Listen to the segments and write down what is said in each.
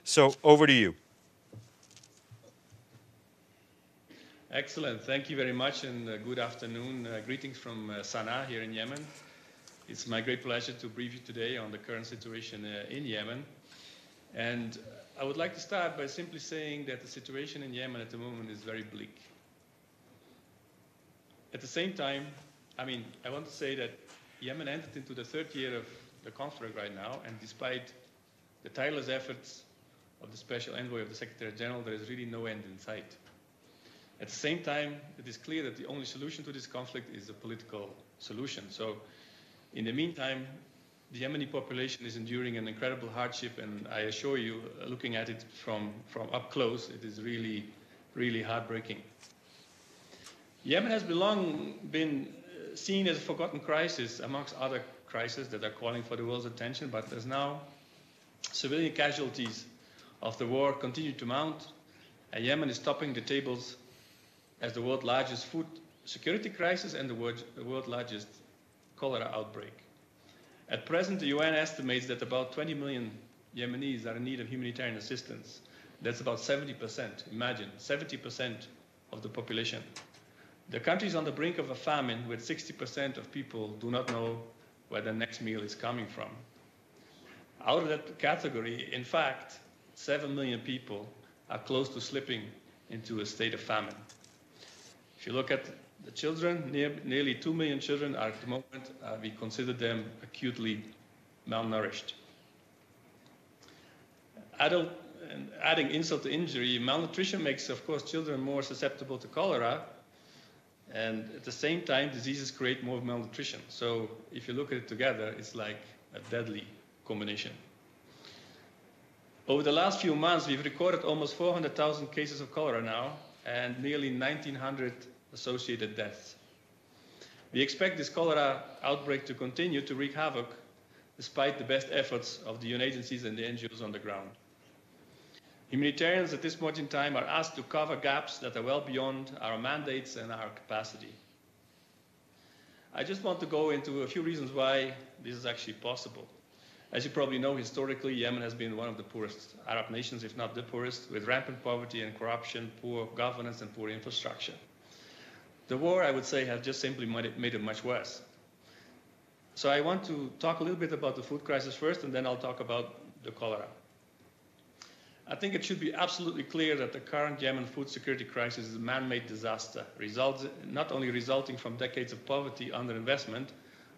So over to you. Excellent. Thank you very much, and good afternoon. Greetings from Sana'a here in Yemen. It's my great pleasure to brief you today on the current situation in Yemen. And I would like to start by simply saying that the situation in Yemen at the moment is very bleak. At the same time, I want to say that Yemen entered into the third year of the conflict right now, and despite the tireless efforts of the Special Envoy of the Secretary General, there is really no end in sight. At the same time, it is clear that the only solution to this conflict is a political solution. So, in the meantime, the Yemeni population is enduring an incredible hardship, and I assure you, looking at it from up close, it is really, really heartbreaking. Yemen has long been seen as a forgotten crisis amongst other crises that are calling for the world's attention, but as now civilian casualties of the war continue to mount, and Yemen is topping the tables as the world's largest food security crisis and the world's largest cholera outbreak. At present, the UN estimates that about 20 million Yemenis are in need of humanitarian assistance. That's about 70%. Imagine, 70% of the population. The country is on the brink of a famine, with 60% of people do not know where their next meal is coming from. Out of that category, in fact, 7 million people are close to slipping into a state of famine. If you look at the children, nearly 2 million children are at the moment, we consider them acutely malnourished. Adding insult to injury, malnutrition makes, of course, children more susceptible to cholera, and at the same time, diseases create more malnutrition. So if you look at it together, it's like a deadly combination. Over the last few months, we've recorded almost 400,000 cases of cholera now, and nearly 1,900 associated deaths. We expect this cholera outbreak to continue to wreak havoc despite the best efforts of the UN agencies and the NGOs on the ground. Humanitarians at this point in time are asked to cover gaps that are well beyond our mandates and our capacity. I just want to go into a few reasons why this is actually possible. As you probably know, historically, Yemen has been one of the poorest Arab nations, if not the poorest, with rampant poverty and corruption, poor governance, and poor infrastructure. The war, I would say, has just simply made it much worse. So I want to talk a little bit about the food crisis first, and then I'll talk about the cholera. I think it should be absolutely clear that the current Yemen food security crisis is a man-made disaster, not only resulting from decades of poverty, underinvestment,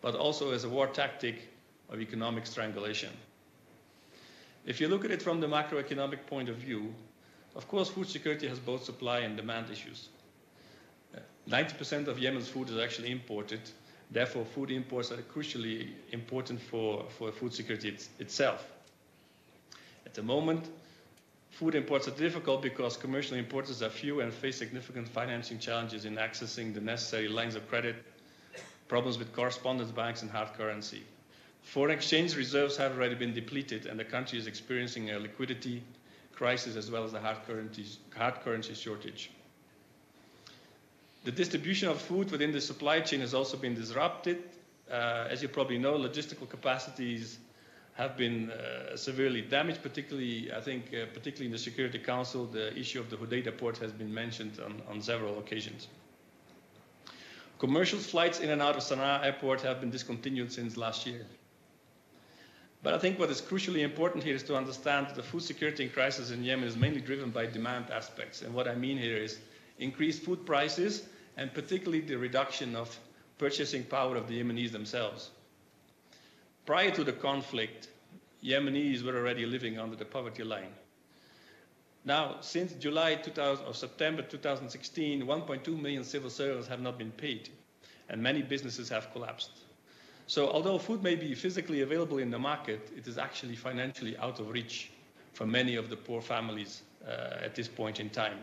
but also as a war tactic of economic strangulation. If you look at it from the macroeconomic point of view, of course, food security has both supply and demand issues. 90% of Yemen's food is actually imported. Therefore, food imports are crucially important for food security itself. At the moment, food imports are difficult because commercial importers are few and face significant financing challenges in accessing the necessary lines of credit, problems with correspondent banks and hard currency. Foreign exchange reserves have already been depleted, and the country is experiencing a liquidity crisis as well as a hard currency shortage. The distribution of food within the supply chain has also been disrupted. As you probably know, logistical capacities have been severely damaged, particularly in the Security Council. The issue of the Hodeidah port has been mentioned on several occasions. Commercial flights in and out of Sana'a airport have been discontinued since last year. But I think what is crucially important here is to understand that the food security crisis in Yemen is mainly driven by demand aspects. And what I mean here is increased food prices, and particularly the reduction of purchasing power of the Yemenis themselves. Prior to the conflict, Yemenis were already living under the poverty line. Now, since September 2016, 1.2 million civil servants have not been paid, and many businesses have collapsed. So although food may be physically available in the market, it is actually financially out of reach for many of the poor families at this point in time.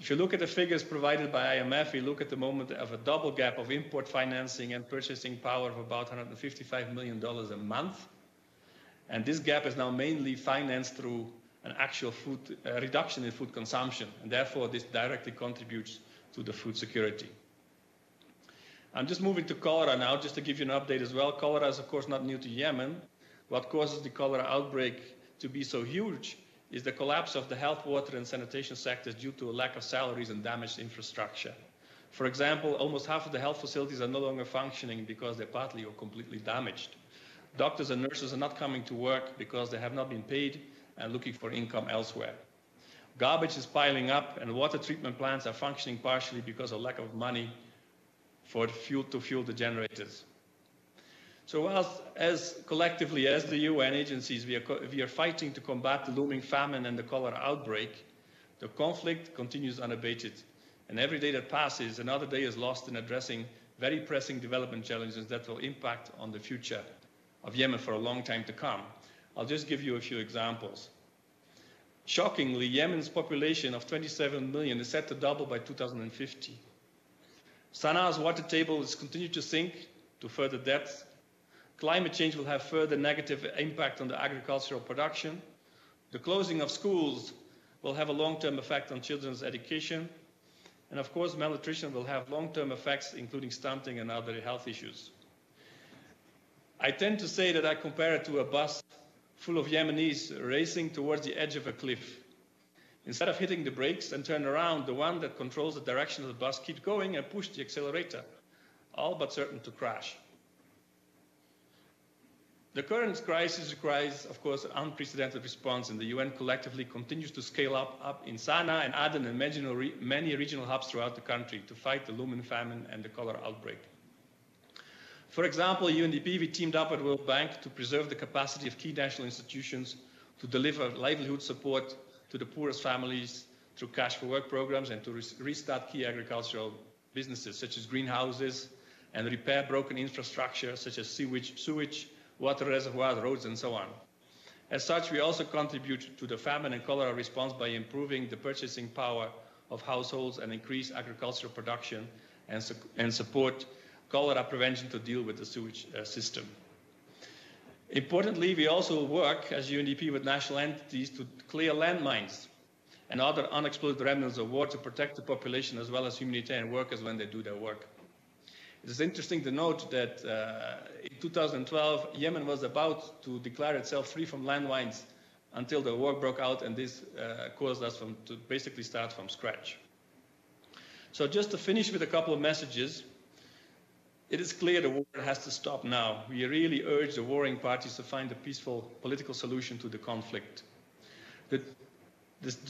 If you look at the figures provided by IMF, we look at the moment of a double gap of import financing and purchasing power of about $155 million a month. And this gap is now mainly financed through an actual reduction in food consumption. And therefore, this directly contributes to the food security. I'm just moving to cholera now, just to give you an update as well. Cholera is, of course, not new to Yemen. What causes the cholera outbreak to be so huge is the collapse of the health, water, and sanitation sectors due to a lack of salaries and damaged infrastructure. For example, almost half of the health facilities are no longer functioning because they're partly or completely damaged. Doctors and nurses are not coming to work because they have not been paid and looking for income elsewhere. Garbage is piling up, and water treatment plants are functioning partially because of lack of money for fuel to fuel the generators. So whilst as collectively as the UN agencies, we are fighting to combat the looming famine and the cholera outbreak, the conflict continues unabated. And every day that passes, another day is lost in addressing very pressing development challenges that will impact on the future of Yemen for a long time to come. I'll just give you a few examples. Shockingly, Yemen's population of 27 million is set to double by 2050. Sana's water table is continuing to sink to further depths. Climate change will have further negative impact on the agricultural production. The closing of schools will have a long-term effect on children's education. And of course, malnutrition will have long-term effects, including stunting and other health issues. I tend to say that I compare it to a bus full of Yemenis racing towards the edge of a cliff. Instead of hitting the brakes and turn around, the one that controls the direction of the bus keeps going and push the accelerator, all but certain to crash. The current crisis requires, of course, an unprecedented response, and the UN collectively continues to scale up in Sana'a and Aden and many regional hubs throughout the country to fight the looming famine and the cholera outbreak. For example, UNDP, we teamed up with the World Bank to preserve the capacity of key national institutions to deliver livelihood support to the poorest families through cash for work programs and to restart key agricultural businesses such as greenhouses and repair broken infrastructure such as sewage, water reservoirs, roads, and so on. As such, we also contribute to the famine and cholera response by improving the purchasing power of households and increase agricultural production and support cholera prevention to deal with the sewage system. Importantly, we also work as UNDP with national entities to clear landmines and other unexploded remnants of war to protect the population as well as humanitarian workers when they do their work. It is interesting to note that in 2012, Yemen was about to declare itself free from landmines until the war broke out, and this caused us to basically start from scratch. So just to finish with a couple of messages, it is clear the war has to stop now. We really urge the warring parties to find a peaceful political solution to the conflict. The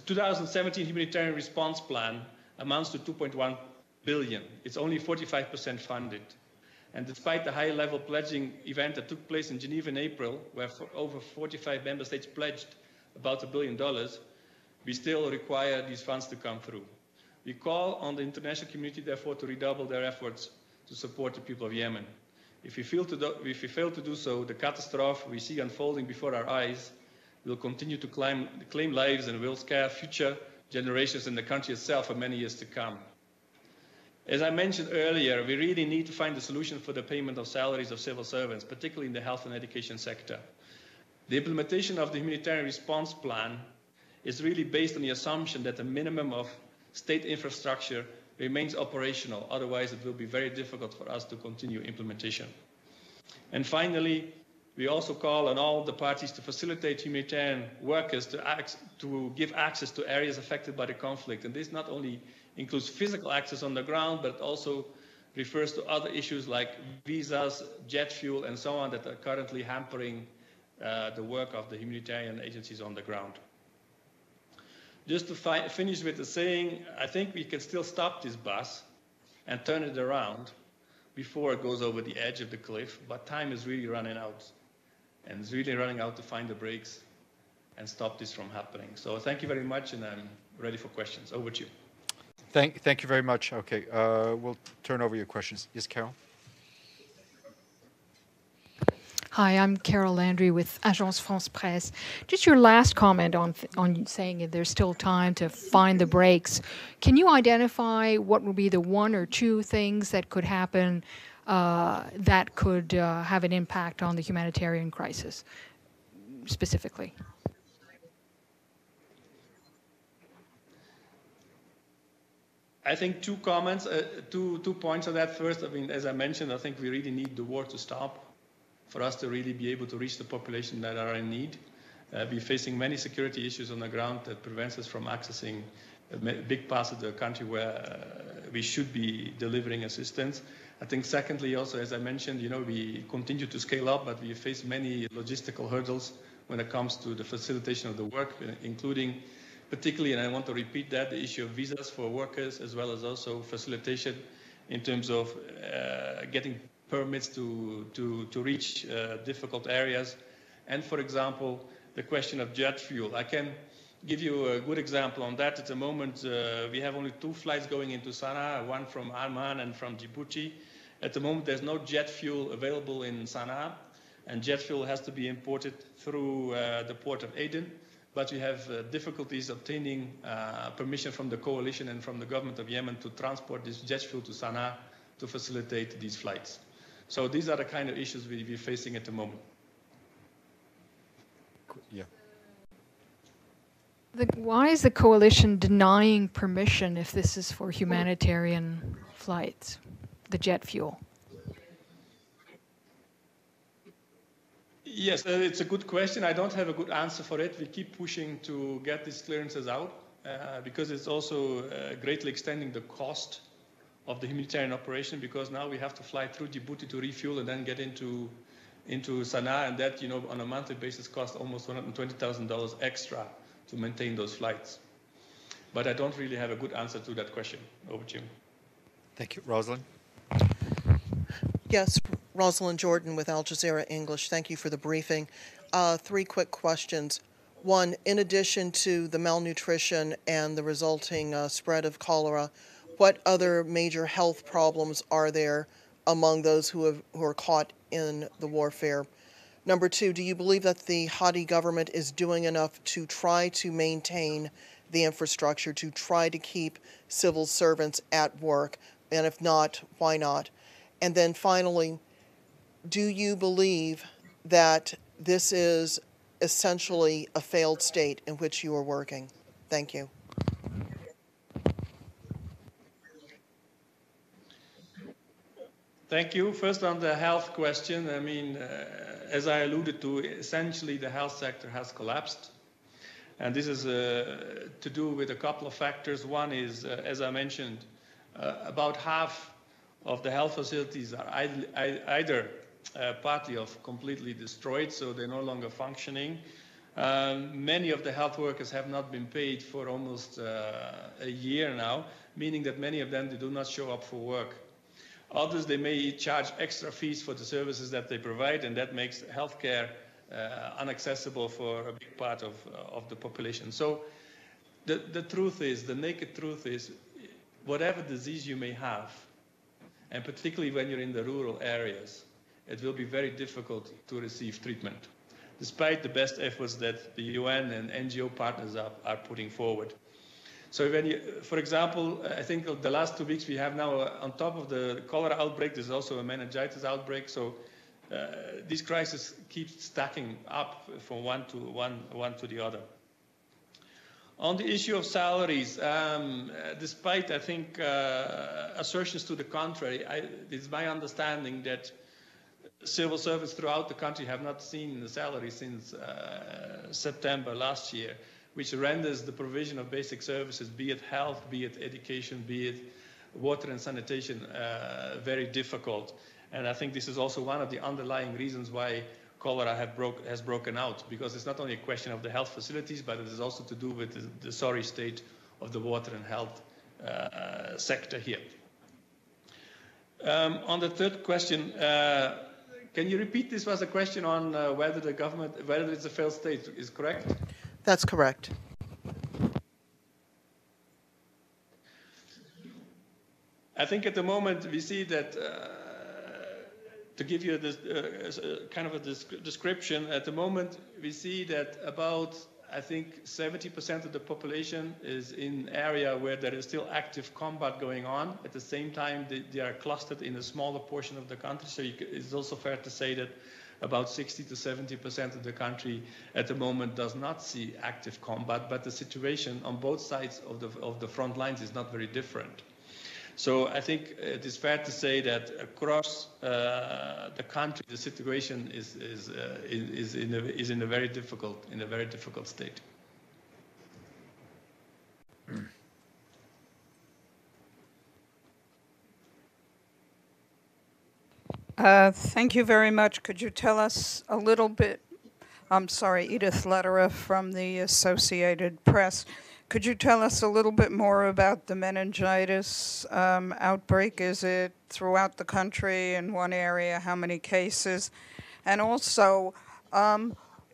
2017 humanitarian response plan amounts to 2.1 billion. It's only 45% funded. And despite the high-level pledging event that took place in Geneva in April, where over 45 member states pledged about $1 billion, we still require these funds to come through. We call on the international community, therefore, to redouble their efforts to support the people of Yemen. If we fail to do so, the catastrophe we see unfolding before our eyes will continue to claim lives and will scare future generations in the country itself for many years to come. As I mentioned earlier, we really need to find a solution for the payment of salaries of civil servants, particularly in the health and education sector. The implementation of the humanitarian response plan is really based on the assumption that the minimum of state infrastructure remains operational. Otherwise, it will be very difficult for us to continue implementation. And finally, we also call on all the parties to facilitate humanitarian workers to give access to areas affected by the conflict. And this not only includes physical access on the ground, but also refers to other issues like visas, jet fuel, and so on that are currently hampering the work of the humanitarian agencies on the ground. Just to finish with the saying, I think we can still stop this bus and turn it around before it goes over the edge of the cliff, but time is really running out. And it's really running out to find the brakes and stop this from happening. So thank you very much, and I'm ready for questions. Over to you. Thank you very much. Okay, we'll turn over your questions. Yes, Carol? Hi, I'm Carol Landry with Agence France Presse. Just your last comment on saying there's still time to find the brakes. Can you identify what would be the one or two things that could happen that could have an impact on the humanitarian crisis, specifically? I think two comments, two points on that. First, I mean, as I mentioned, I think we really need the war to stop for us to really be able to reach the population that are in need. We're facing many security issues on the ground that prevents us from accessing big parts of the country where we should be delivering assistance. I think secondly, also, as I mentioned, we continue to scale up, but we face many logistical hurdles when it comes to the facilitation of the work, including particularly, and I want to repeat that, the issue of visas for workers, as well as also facilitation in terms of getting permits to reach difficult areas. And for example, the question of jet fuel. I can give you a good example on that. At the moment, we have only 2 flights going into Sana'a, one from Amman and from Djibouti. At the moment, there's no jet fuel available in Sana'a, and jet fuel has to be imported through the port of Aden. But we have difficulties obtaining permission from the coalition and from the government of Yemen to transport this jet fuel to Sana'a to facilitate these flights. So these are the kind of issues we're facing at the moment. Yeah. Why is the coalition denying permission if this is for humanitarian flights, the jet fuel? Yes, it's a good question. I don't have a good answer for it. We keep pushing to get these clearances out because it's also greatly extending the cost of the humanitarian operation, because now we have to fly through Djibouti to refuel and then get into Sana'a, and that, on a monthly basis costs almost $120,000 extra to maintain those flights. But I don't really have a good answer to that question. Over to you. Thank you. Rosalind? Yes, Rosalind Jordan with Al Jazeera English. Thank you for the briefing. 3 quick questions. One, in addition to the malnutrition and the resulting spread of cholera, what other major health problems are there among those who are caught in the warfare? Number 2, do you believe that the Hadi government is doing enough to try to maintain the infrastructure, to try to keep civil servants at work? And if not, why not? And then finally, do you believe that this is essentially a failed state in which you are working? Thank you. Thank you. First, on the health question, I mean, as I alluded to, essentially the health sector has collapsed. And this is to do with a couple of factors. One is, as I mentioned, about half of the health facilities are either partly or completely destroyed, so they're no longer functioning. Many of the health workers have not been paid for almost a year now, meaning that many of them, they do not show up for work. Others, they may charge extra fees for the services that they provide, and that makes healthcare inaccessible for a big part of the population. So the truth is, the naked truth is, whatever disease you may have, and particularly when you're in the rural areas, it will be very difficult to receive treatment, despite the best efforts that the UN and NGO partners are putting forward. So when you, for example, I think the last 2 weeks we have now, on top of the cholera outbreak, there's also a meningitis outbreak. So these crises keep stacking up from one to the other. On the issue of salaries, despite, I think, assertions to the contrary, it's my understanding that civil servants throughout the country have not seen the salary since September last year, which renders the provision of basic services, be it health, be it education, be it water and sanitation, very difficult. And I think this is also one of the underlying reasons why cholera has broken out, because it's not only a question of the health facilities, but it is also to do with the sorry state of the water and health sector here. On the third question, can you repeat? This was a question on whether the government, whether it's a failed state, is correct? That's correct. I think at the moment we see that, to give you this kind of a description, at the moment we see that about, I think, 70% of the population is in an area where there is still active combat going on. At the same time, they are clustered in a smaller portion of the country. So it's also fair to say that about 60 to 70% of the country at the moment does not see active combat, but the situation on both sides of the front lines is not very different. So I think it is fair to say that across the country, the situation is in a very difficult state. Thank you very much. Could you tell us a little bit? I'm sorry, Edith Lederer from the Associated Press. Could you tell us a little bit more about the meningitis outbreak? Is it throughout the country in one area? How many cases? And also,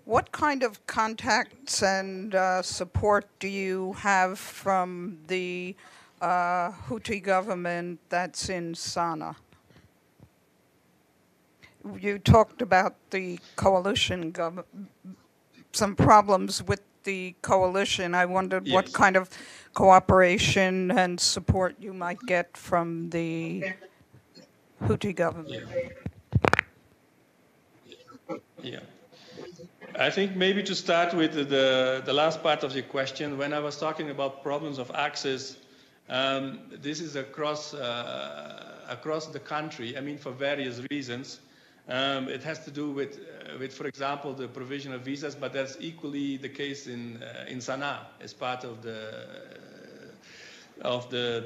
what kind of contacts and support do you have from the Houthi government that's in Sana'a? You talked about the coalition, some problems with the coalition. I wondered what kind of cooperation and support you might get from the Houthi government. Yeah. I think maybe to start with the last part of your question, when I was talking about problems of access, this is across the country, I mean, for various reasons. It has to do with, for example, the provision of visas, but that's equally the case in Sana'a as part of the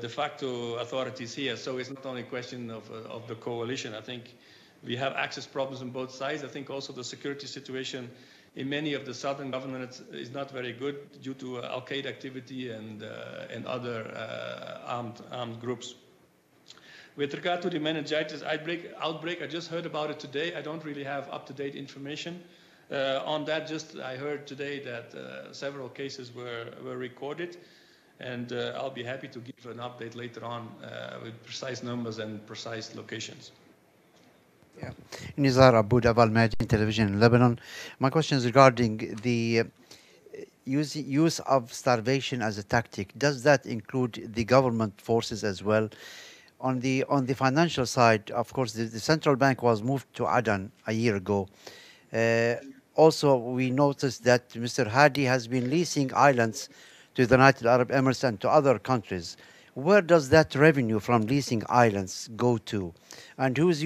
de facto authorities here. So it's not only a question of the coalition. I think we have access problems on both sides. I think also the security situation in many of the southern governments is not very good due to Al-Qaeda activity and other armed groups. With regard to the meningitis outbreak, I just heard about it today. I don't really have up-to-date information on that. Just I heard today that several cases were recorded, and I'll be happy to give an update later on with precise numbers and precise locations. Yeah. Nizar Abu Al Mayadeen Television in Lebanon. My question is regarding the use of starvation as a tactic. Does that include the government forces as well? On the financial side, of course, the central bank was moved to Aden a year ago. Also, we noticed that Mr. Hadi has been leasing islands to the United Arab Emirates and to other countries. Where does that revenue from leasing islands go to? And who's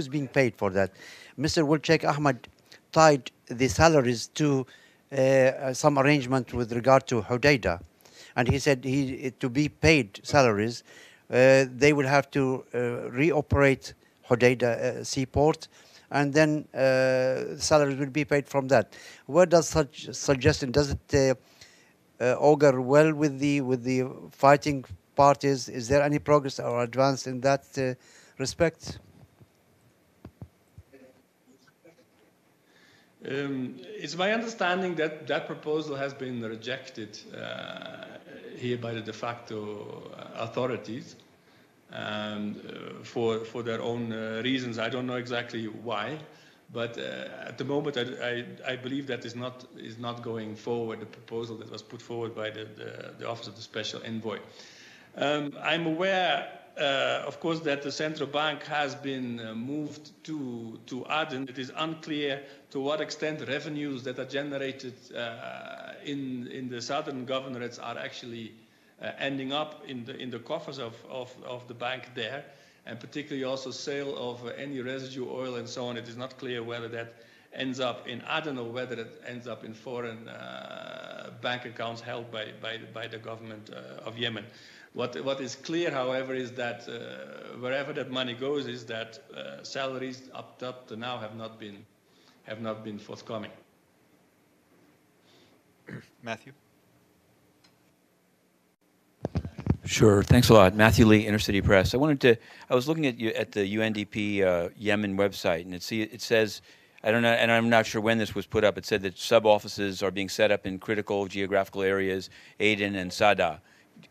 being paid for that? Mr. Sheikh Ahmed tied the salaries to some arrangement with regard to Hodeidah. And he said to be paid salaries, they will have to reoperate Hodeidah seaport, and then salaries will be paid from that. Where does such suggestion, does it augur well with the fighting parties? Is there any progress or advance in that respect? It's my understanding that that proposal has been rejected here by the de facto authorities for their own reasons. I don't know exactly why, but at the moment I believe that is not going forward, the proposal that was put forward by the Office of the Special Envoy. I'm aware, of course, that the central bank has been moved to Aden. It is unclear to what extent revenues that are generated in the southern governorates are actually ending up in the coffers of the bank there, and particularly also sale of any residue oil and so on. It is not clear whether that ends up in Aden or whether it ends up in foreign bank accounts held by the government of Yemen. What is clear, however, is that wherever that money goes, is that salaries up to now have not been forthcoming. Matthew? Sure. Thanks a lot. Matthew Lee, Intercity Press. I was looking at the UNDP Yemen website, and it says, I don't know, and I'm not sure when this was put up, it said that sub-offices are being set up in critical geographical areas, Aden and Sada.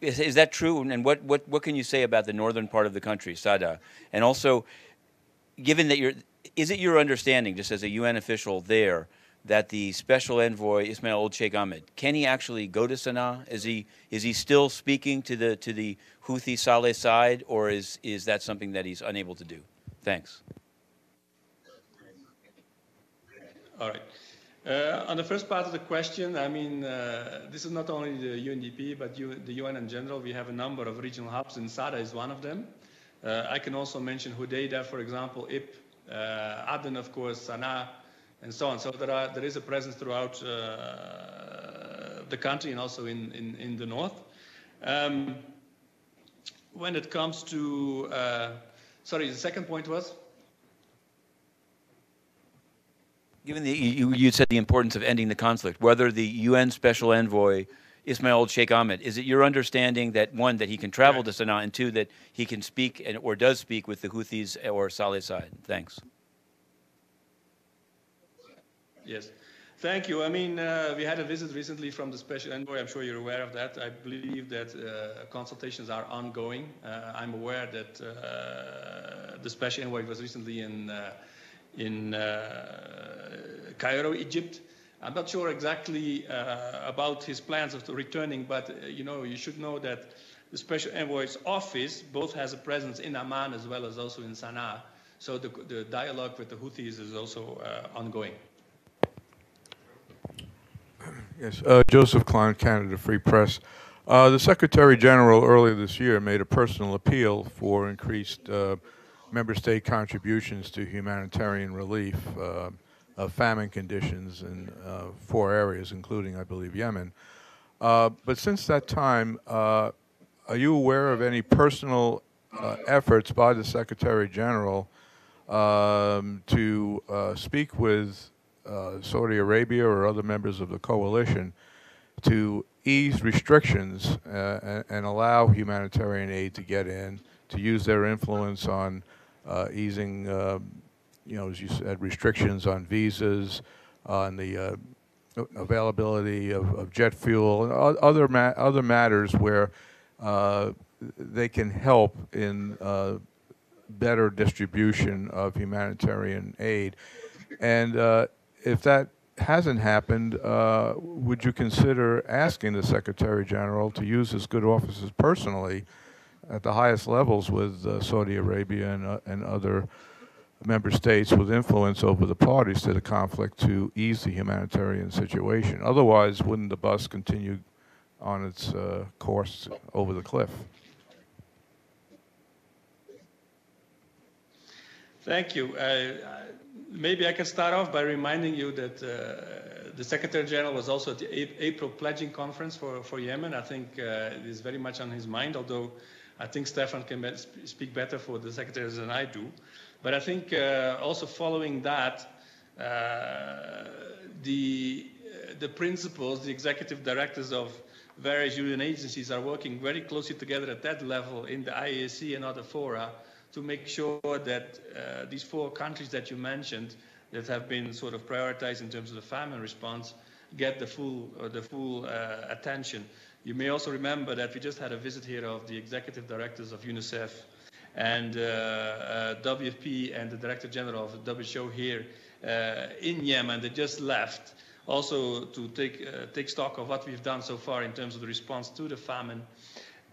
Is that true? And what can you say about the northern part of the country, Sada? And also, given that is it your understanding, just as a UN official there, that the special envoy Ismail Old Sheikh Ahmed, can he actually go to Sana'a? Is he still speaking to the Houthi Saleh side, or is that something that he's unable to do? Thanks. All right. On the first part of the question, I mean, this is not only the UNDP, but the UN in general. We have a number of regional hubs, and SADA is one of them. I can also mention Hodeida, for example, IP, Aden, of course, Sana'a, and so on. So there is a presence throughout the country and also in the north. When it comes to, sorry, the second point was? Given you said the importance of ending the conflict, whether the UN Special Envoy Ismail Sheikh Ahmed, is it your understanding that one, that he can travel to Sana'a, and two, that he can speak or does speak with the Houthis or Saleh's side? Thanks. Yes. Thank you. I mean, we had a visit recently from the Special Envoy. I'm sure you're aware of that. I believe that consultations are ongoing. I'm aware that the Special Envoy was recently in Cairo, Egypt. I'm not sure exactly about his plans of returning, but you should know that the Special Envoy's office both has a presence in Amman as well as also in Sana'a. So the dialogue with the Houthis is also ongoing. Yes, Joseph Klein, Canada Free Press. The Secretary General earlier this year made a personal appeal for increased member state contributions to humanitarian relief of famine conditions in 4 areas, including, I believe, Yemen. But since that time, are you aware of any personal efforts by the Secretary General to speak with Saudi Arabia or other members of the coalition to ease restrictions and allow humanitarian aid to get in, to use their influence on easing, as you said, restrictions on visas, on the availability of jet fuel, and other matters where they can help in better distribution of humanitarian aid. And if that hasn't happened, would you consider asking the Secretary General to use his good offices personally at the highest levels with Saudi Arabia and other member states with influence over the parties to the conflict to ease the humanitarian situation? Otherwise, wouldn't the bus continue on its course over the cliff? Thank you. Maybe I can start off by reminding you that the Secretary General was also at the April pledging conference for Yemen. I think it is very much on his mind, although I think Stefan can speak better for the secretaries than I do. But I think also following that, the principals, the executive directors of various UN agencies are working very closely together at that level in the IAC and other fora to make sure that these 4 countries that you mentioned that have been sort of prioritized in terms of the famine response get the full attention. You may also remember that we just had a visit here of the executive directors of UNICEF and WFP and the Director General of the WHO here in Yemen. They just left also to take stock of what we've done so far in terms of the response to the famine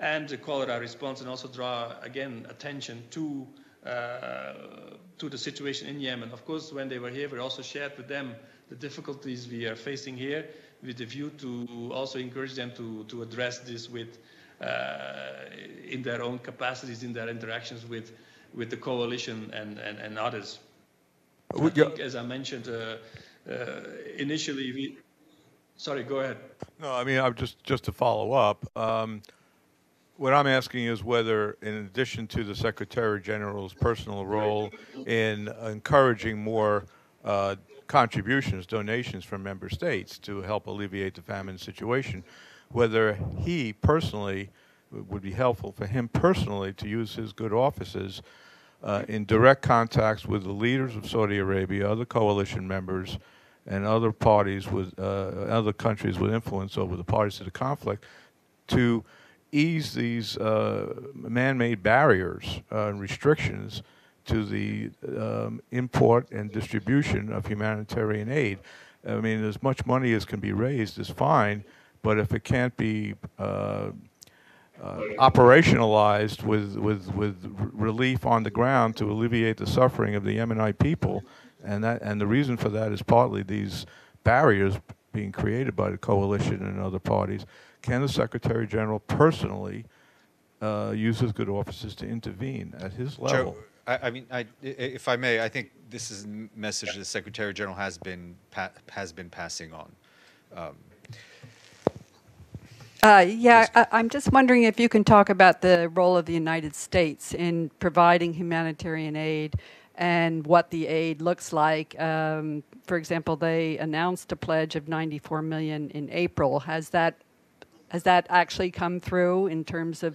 and the cholera response, and also draw, again, attention to the situation in Yemen. Of course, when they were here, we also shared with them the difficulties we are facing here with the view to also encourage them to address this with in their own capacities, in their interactions with the coalition and others. I think, as I mentioned initially, sorry, go ahead. No, I mean, just to follow up, what I'm asking is whether, in addition to the Secretary General's personal role in encouraging more contributions, donations from member states to help alleviate the famine situation, whether he personally, would be helpful for him personally to use his good offices in direct contacts with the leaders of Saudi Arabia, other coalition members, and other parties with other countries with influence over the parties to the conflict to ease these man-made barriers and restrictions to the import and distribution of humanitarian aid. I mean, as much money as can be raised is fine, but if it can't be operationalized with relief on the ground to alleviate the suffering of the Yemenite people, and the reason for that is partly these barriers being created by the coalition and other parties, can the Secretary General personally use his good offices to intervene at his level? Joe, I mean, if I may, I think this is a message the Secretary General has been passing on. I'm just wondering if you can talk about the role of the United States in providing humanitarian aid and what the aid looks like. For example, they announced a pledge of $94 million in April. Has that actually come through in terms of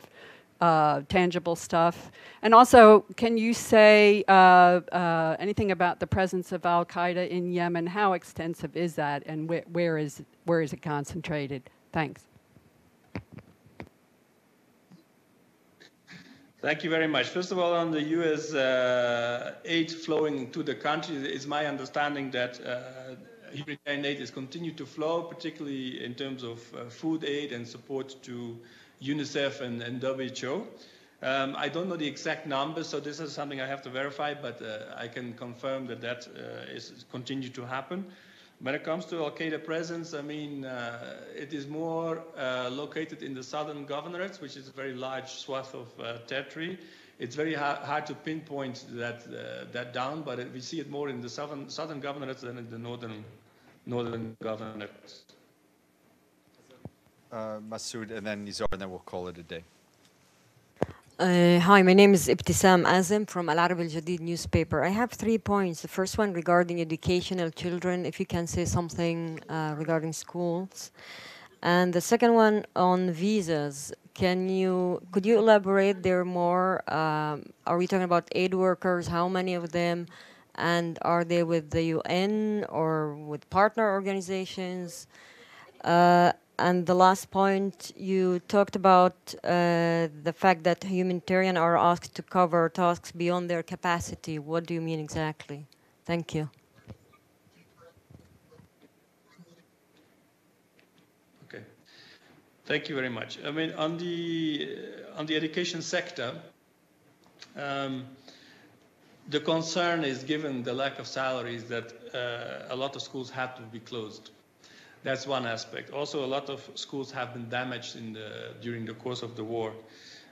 tangible stuff? And also, can you say anything about the presence of Al Qaeda in Yemen? How extensive is that, and where is it concentrated? Thanks. Thank you very much. First of all, on the U.S. Aid flowing to the country, it's my understanding that humanitarian aid is continued to flow, particularly in terms of food aid and support to UNICEF and WHO. I don't know the exact numbers, so this is something I have to verify, but I can confirm that is continued to happen. When it comes to Al-Qaeda presence, I mean, it is more located in the southern governorates, which is a very large swath of territory. It's very hard to pinpoint that down, but we see it more in the southern governorates than in the northern governorates. Masood, and then Nizar, and then we'll call it a day. Hi, my name is Ibtisam Azim from Al Arab Al Jadid newspaper. I have 3 points. The first one regarding educational children, if you can say something regarding schools. And the second one on visas. Could you elaborate there more? Are we talking about aid workers? How many of them? And are they with the UN or with partner organizations? And the last point, you talked about the fact that humanitarian are asked to cover tasks beyond their capacity. What do you mean exactly? Thank you. Okay, thank you very much. I mean, on the education sector, the concern is, given the lack of salaries, that a lot of schools have to be closed. That's one aspect. Also, a lot of schools have been damaged during the course of the war.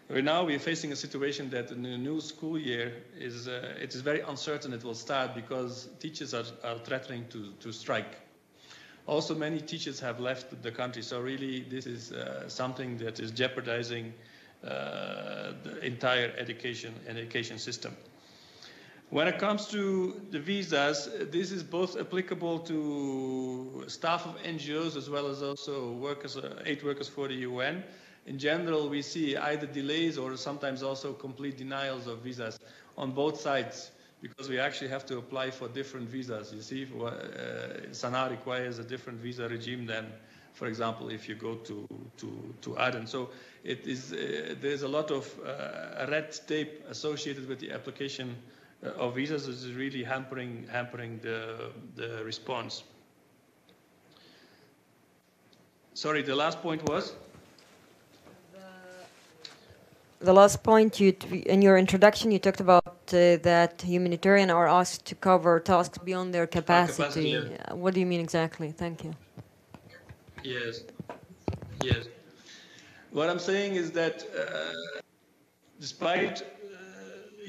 Right now, we're facing a situation that in the new school year it is very uncertain it will start because teachers are threatening to strike. Also, many teachers have left the country, so really this is something that is jeopardizing the entire education system. When it comes to the visas, this is both applicable to staff of NGOs as well as also aid workers for the UN. In general, we see either delays or sometimes also complete denials of visas on both sides, because we actually have to apply for different visas. You see, Sana'a requires a different visa regime than, for example, if you go to Aden. So there's a lot of red tape associated with the application of visas. Is really hampering the response. Sorry, the last point was? The last point, in your introduction, you talked about that humanitarian are asked to cover tasks beyond their capacity. Yeah. What do you mean exactly? Thank you. Yes. What I'm saying is that despite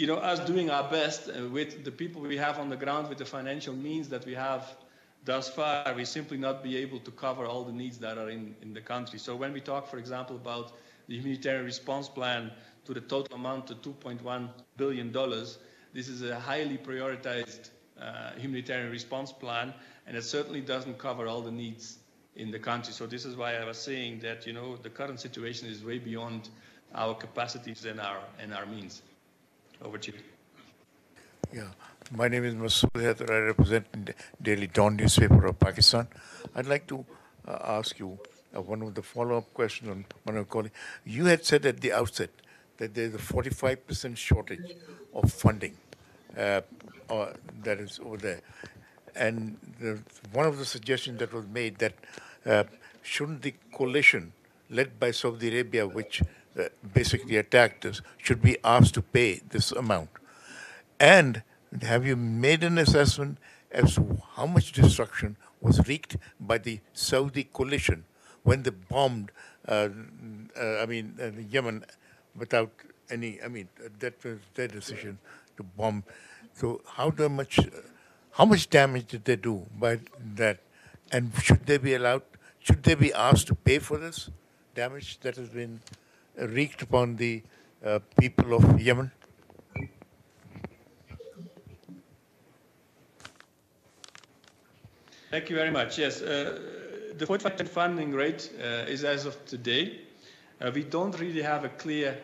us doing our best with the people we have on the ground, with the financial means that we have thus far, we simply not be able to cover all the needs that are in the country. So when we talk, for example, about the humanitarian response plan to the total amount of $2.1 billion, this is a highly prioritized humanitarian response plan, and it certainly doesn't cover all the needs in the country. So this is why I was saying that, the current situation is way beyond our capacities and our means. Over to you. Yeah, my name is Masood Haider. I represent the Daily Dawn newspaper of Pakistan. I'd like to ask you one of the follow-up questions on one of colleagues. You had said at the outset that there's a 45% shortage of funding that is over there. And one of the suggestions that was made that shouldn't the coalition led by Saudi Arabia, which basically attacked us, should be asked to pay this amount? And have you made an assessment as to how much destruction was wreaked by the Saudi coalition when they bombed, Yemen without any, that was their decision to bomb. So how much damage did they do by that? And should they be asked to pay for this damage that has been wreaked upon the people of Yemen? Thank you very much. Yes, the 45% funding rate is as of today. We don't really have a clear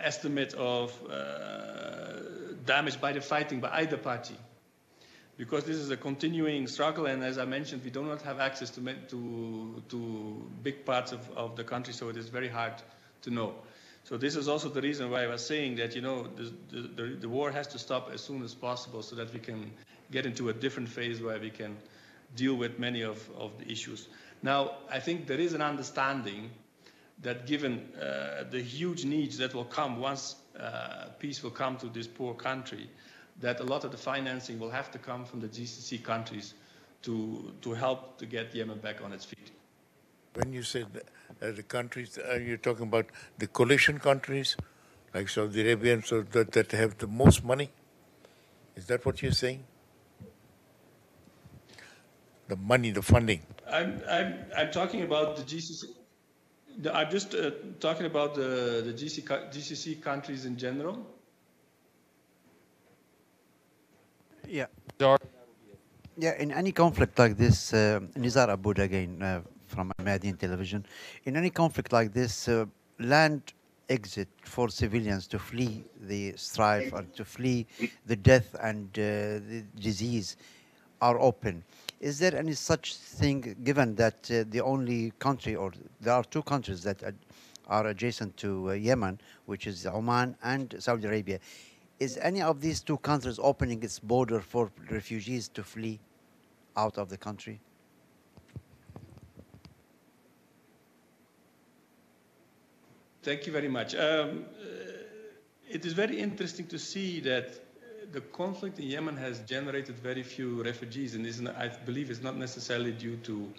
estimate of damage by the fighting by either party, because this is a continuing struggle, and as I mentioned, we do not have access to big parts of the country, so it is very hard to know. So this is also the reason why I was saying that, you know, the war has to stop as soon as possible so that we can get into a different phase where we can deal with many of the issues. Now, I think there is an understanding that given the huge needs that will come once peace will come to this poor country, that a lot of the financing will have to come from the GCC countries to help to get Yemen back on its feet. When you say the countries, are you talking about the coalition countries, like Saudi Arabia, and so that have the most money? Is that what you're saying? The money, the funding. I'm talking about the GCC. I'm just talking about the GCC countries in general. Yeah. Yeah, in any conflict like this, Nizar Aboud again from Ahmadiyyan television, in any conflict like this, land exit for civilians to flee the strife or to flee the death and the disease are open. Is there any such thing, given that the only country, or there are two countries that are adjacent to Yemen, which is Oman and Saudi Arabia, is any of these two countries opening its border for refugees to flee out of the country? Thank you very much. It is very interesting to see that the conflict in Yemen has generated very few refugees, and I believe it's not necessarily due to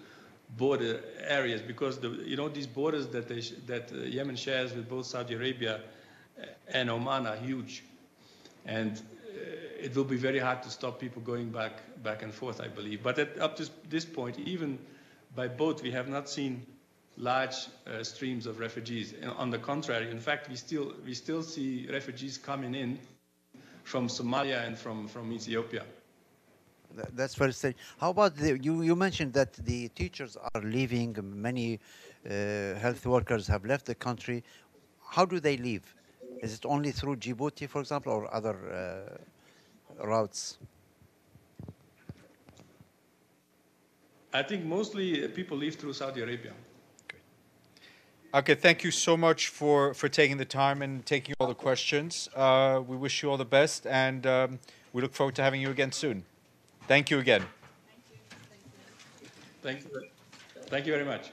border areas, because these borders that Yemen shares with both Saudi Arabia and Oman are huge, and it will be very hard to stop people going back and forth, I believe. But up to this point, even by boat, we have not seen large streams of refugees. And on the contrary, in fact, we still see refugees coming in from Somalia and from Ethiopia. That's very strange. How about you mentioned that the teachers are leaving, many health workers have left the country. How do they leave? Is it only through Djibouti, for example, or other routes? I think mostly people leave through Saudi Arabia. Okay, thank you so much for taking the time and taking all the questions. We wish you all the best, and we look forward to having you again soon. Thank you again. Thank you very much.